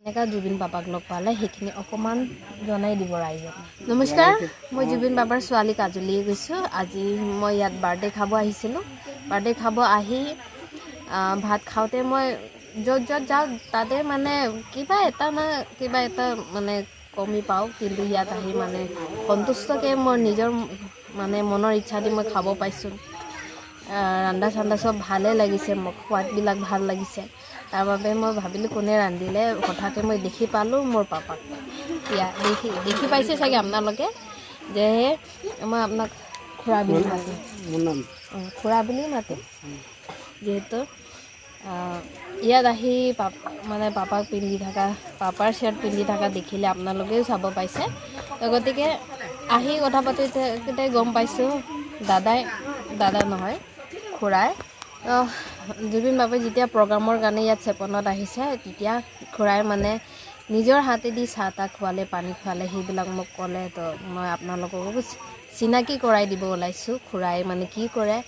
এনেকা জুবিন পাপাক লগ পালে সেইখিনি অকণমান জনাই দিব ৰাইজক। নমস্কাৰ, মই জুবিন পাপাৰ ছোৱালী কাজলীয়ে কৈছোঁ। আজি মই ইয়াত বাৰ্থডে খাব আহিছিলোঁ। বাৰ্থডে খাব আহি ভাত খাওঁতে মই য'ত যাওঁ তাতে মানে কিবা এটা মানে কমি পাওঁ, কিন্তু ইয়াত আহি মানে সন্তুষ্টকৈ মই নিজৰ মানে মনৰ ইচ্ছা দি মই খাব পাইছোঁ। ৰান্ধা চান্ধা চব ভালেই লাগিছে, মোক সোৱাদবিলাক ভাল লাগিছে। তাৰ বাবে মই ভাবিলোঁ কোনে ৰান্ধিলে, হঠাতে মই দেখি পালোঁ মোৰ পাপাক। দেখি পাইছে চাগে আপোনালোকে, যে মই আপোনাক খুৰা বুলি মাতিম, খুৰা বুলি মাতিম। যিহেতু ইয়াত আহি পাপাক পিন্ধি থকা, পাপাৰ শ্বাৰ্ট পিন্ধি থকা দেখিলে আপোনালোকেও চাব পাইছে। গতিকে আহি কথা পাতোঁতে গম পাইছোঁ দাদা নহয়, খুৰাই। জুবিন বাবাই যেতিয়া প্ৰগ্ৰামৰ কাৰণে ইয়াত চেপনত আহিছে, তেতিয়া খুৰাই মানে নিজৰ হাতেদি চাহ তাহ খোৱালে, পানী খোৱালে, সেইবিলাক মোক ক'লে। তো মই আপোনালোককো চিনাকি কৰাই দিব ওলাইছোঁ। খুৰাই মানে কি কৰে,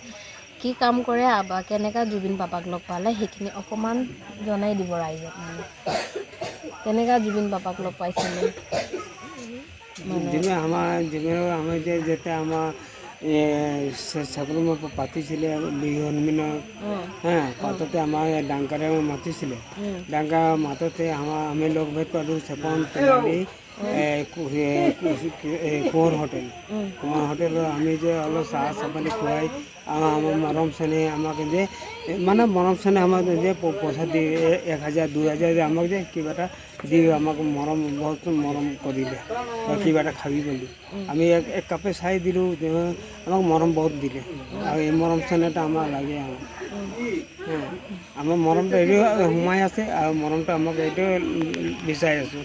কি কাম কৰে, বা কেনেকৈ জুবিন পাপাক লগ পালে সেইখিনি অকণমান জনাই দিব ৰাইজক। মানে কেনেকৈ জুবিন পাপাক লগ পাইছিলোঁ আমি যেটা আমাৰ ছাগল পাতিছিলে বিহু হনুমিনৰ পাততে আমাৰ ডাংকাৰে মাতিছিলে। ডাংকা মাততে আমি লগ ভেট পালোঁ চেপন তেলাৰী কোঁৱৰ হোটেলত আমি যে অলপ চাহ চাপানি খুৱাই আমাৰ মৰম চেনেহ আমাক যে মানে মৰম চেনেহ আমাক যে পইচা দি 1000 2000 যে আমাক যে কিবা এটা দি আমাক বহুত মৰম কৰিলে, কিবা এটা খাবি বুলি। আমি এক কাপে চাই দিলোঁ, আমাক মৰম বহুত দিলে। আৰু এই মৰম চেনেহটা আমাৰ লাগে। আমাৰ মৰমটো এইটো সোমাই আছে, আৰু মৰমটো আমাক এইটো বিচাৰি আছোঁ।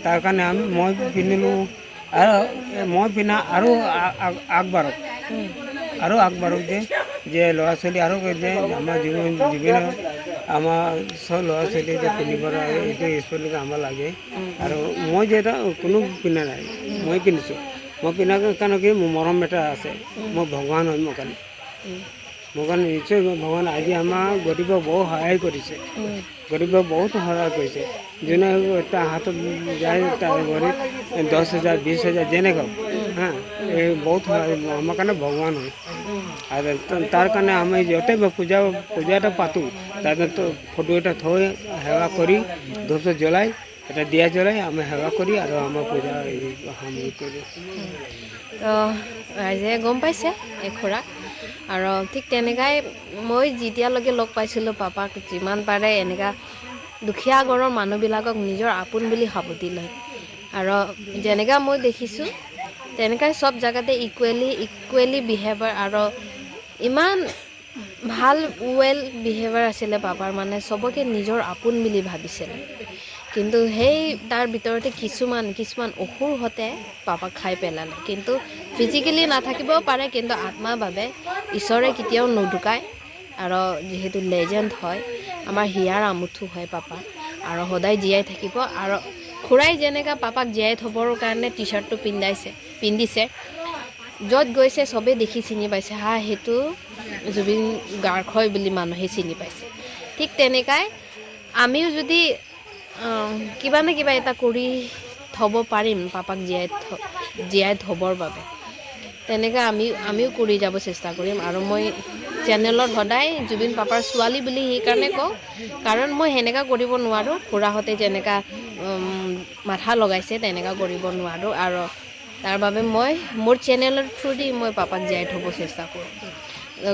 তাৰ কাৰণে মই পিন্ধিলোঁ, আৰু মই পিন্ধা আৰু আগবাঢ়ক যে ল'ৰা ছোৱালী আৰু যে আমাৰ জীৱনৰ আমাৰ চব ল'ৰা ছোৱালী যে পিন্ধিব এইটো স্পৰ্টিং আমাৰ লাগে। আৰু মই যে এটা কোনো পিন্ধা নাই, মই পিন্ধিছোঁ। মই পিন্ধাৰ কাৰণে কি মোৰ মৰম এটা আছে। মই ভগৱান হয় মোৰ কাৰণে নিশ্চয় ভগৱান। আজি আমাৰ গৰীবক বহুত সহায় কৰিছে, যোনে তাৰ হাতত যায়, তাৰ ঘৰত 10,000 20,000 যেনেকৈ এই বহুত আমাৰ কাৰণে ভগৱান হয়। আৰু তাৰ কাৰণে আমি য'তে পূজা এটা পাতোঁ, তাতে ফটো এটা থৈ সেৱা কৰি ধূপ জ্বলাই এটা দিয়া জ্বলাই আমি সেৱা কৰি আৰু আমাৰ পূজা সামৰি কৰোঁ। তো ৰাইজে গম পাইছে এই খুৰাক। আৰু ঠিক তেনেকাই মই যেতিয়ালৈকে লগ পাইছিলোঁ পাপাক, যিমান পাৰে এনেকুৱা দুখীয়া ঘৰৰ মানুহবিলাকক নিজৰ আপোন বুলি সাৱটি লয়। আৰু যেনেকৈ মই দেখিছোঁ তেনেকৈ চব জেগাতে ইকুৱেলি বিহেভিয়াৰ, আৰু ইমান ভাল বিহেভিয়াৰ আছিলে পাপাৰ। মানে চবকে নিজৰ আপোন বুলি ভাবিছিলে। কিন্তু সেই তাৰ ভিতৰতে কিছুমান অসুৰ হতে পাপাক খাই পেলালে। কিন্তু ফিজিকেলি নাথাকিবও পাৰে, কিন্তু আত্মাৰ বাবে ঈশ্বৰে কেতিয়াও নুঢুকায়। আৰু যিহেতু লেজেণ্ড হয়, আমাৰ হিয়াৰ আমুঠু হয় পাপা, আৰু সদায় জীয়াই থাকিব। আৰু খুৰাই যেনেকৈ পাপাক জীয়াই থবৰ কাৰণে টি শ্বাৰ্টটো পিন্ধিছে, য'ত গৈছে চবেই দেখি চিনি পাইছে, সেইটো জুবিন গাৰ্গ হয় বুলি মানুহে চিনি পাইছে। ঠিক তেনেকাই আমিও যদি কিবা না কিবা এটা কৰি থ'ব পাৰিম পাপাক জীয়াই থ'বৰ বাবে, তেনেকৈ আমিও কৰি যাব চেষ্টা কৰিম। আৰু মই চেনেলত সদায় জুবিন পাপাৰ ছোৱালী বুলি সেইকাৰণে কওঁ, কাৰণ মই সেনেকুৱা কৰিব নোৱাৰোঁ। খুৰাহঁতে যেনেকুৱা মাথা লগাইছে তেনেকুৱা কৰিব নোৱাৰোঁ। আৰু তাৰ বাবে মই মোৰ চেনেলৰ থ্ৰুদি মই পাপাক জীয়াই থ'ব চেষ্টা কৰোঁ।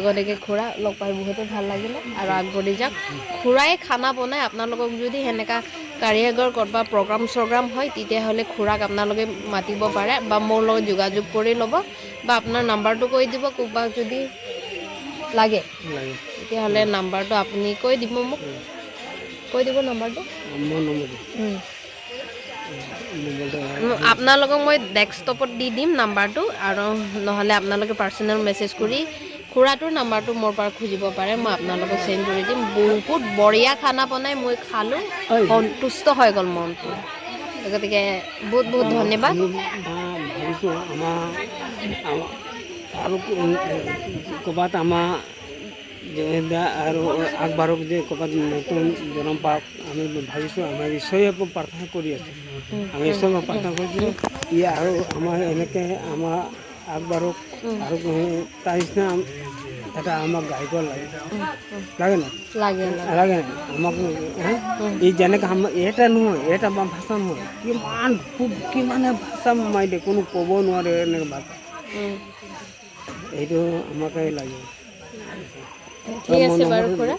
গতিকে খুৰা লগ পাই বহুতো ভাল লাগিলে, আৰু আগবাঢ়ি যাওক। খুৰাই খানা বনাই আপোনালোকক যদি সেনেকুৱা কাৰিয়াগৰ ক'ৰবাত প্ৰগ্ৰাম হয়, তেতিয়াহ'লে খুৰাক আপোনালোকে মাতিব পাৰে, বা মোৰ লগত যোগাযোগ কৰি ল'ব, বা আপোনাৰ নাম্বাৰটো কৈ দিব। ক'ৰবাত যদি লাগে তেতিয়াহ'লে নাম্বাৰটো আপুনি কৈ দিব, মোক কৈ দিব নাম্বাৰটো। আপোনালোকক মই ডেস্কটপত দি দিম নাম্বাৰটো, আৰু নহ'লে আপোনালোকে পাৰ্চনেল মেছেজ কৰি খুৰাটোৰ নাম্বাৰটো মোৰ পৰা খুজিব পাৰে, মই আপোনালোকক চেণ্ড কৰি দিম। বহুত বঢ়িয়া খানা বনাই মই খালোঁ, সন্তুষ্ট হৈ গ'ল মনটো। গতিকে বহুত ধন্যবাদ। ভাবিছোঁ আমাৰ আৰু ক'ৰবাত আমাৰ যে আৰু আগবাঢ়ক যে ক'ৰবাত নতুন জন্ম পাওক আমি ভাবিছোঁ আমাৰ ঈশ্বৰে প্ৰাৰ্থনা কৰি আছোঁ আমি ঈশ্বৰক প্ৰাৰ্থনা কৰিছোঁ ই আৰু আমাৰ এনেকৈ আমাৰ আগবাঢ়ক আৰু তাৰ নিচিনা এটা আমাক গায়ক লাগে লাগে না লাগে লাগে না আমাক ই যেনেকৈ আমাৰ এটা নহয় এটা ভাষা নহয় কিমান খুব কিমানে ভাষা মাৰি দিয়ে কোনো ক'ব নোৱাৰে এনেকৈ ভাষা এইটো আমাকে লাগে ঠিক আছে বাৰু খুৰা